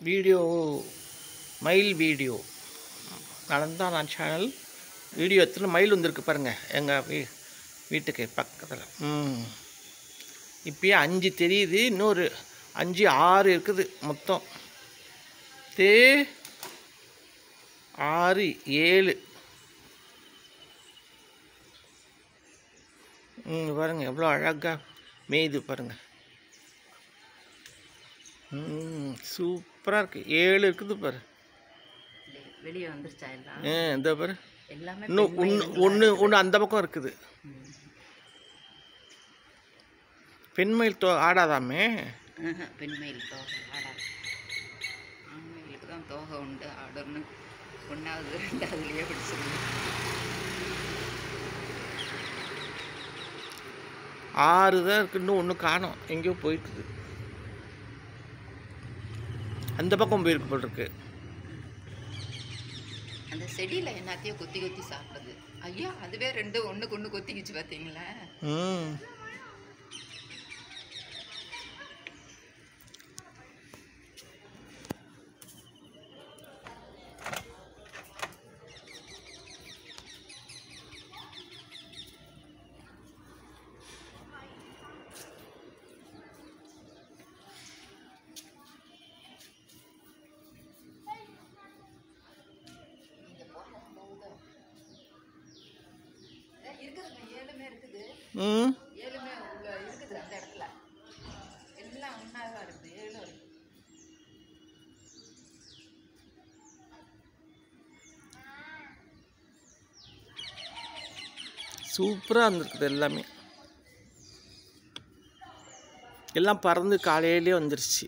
Video மயில் video நடந்தால் நான் சேனல் வீடியோ எத்தனை மயில் வந்திருக்கு பாருங்கள் எங்கள் வீட்டுக்கு பக்கத்தில். இப்போயே 5 தெரியுது, இன்னொரு 5 6 இருக்குது மொத்தம். 6 7 பாருங்கள் எவ்வளோ அழகாக மேய்து பாருங்கள். சூப்பராக இருக்குது. 7 இருக்குது பாரு. வெளியே வந்துருச்சா எல்லாம்? இந்த பாரு எல்லாமே இன்னும் ஒன்று அந்த பக்கம் இருக்குது. பெண்மயில் ஆடாதாமே. பெண்மயில் தோகை ஆடாது. ஆண்மயிலுக்கு தான் தோகை உண்டு, ஆடணும்னு 1வது 2வதுலேயே பிடிச்சிருக்கு. 6 தான் இருக்குது, இன்னும் ஒன்று காணோம், எங்கேயோ போயிருக்குது. அந்த பக்கம் போயிருக்கு போல் இருக்கு. அந்த செடியில் என்னத்தையும் கொத்தி கொத்தி சாப்பிடுது. ஐயா அதுவே 2 ஒன்றுக்கு ஒன்று கொத்திக்கிச்சு பார்த்தீங்களா? இருக்குது 7மே உள்ள இருக்குது. அந்த இடத்துல எல்லாம் ஒன்றாக இருக்குது. 7 வரைக்கும் சூப்பராக இருந்திருக்குது. எல்லாமே எல்லாம் பறந்து காலையிலே வந்துருச்சு.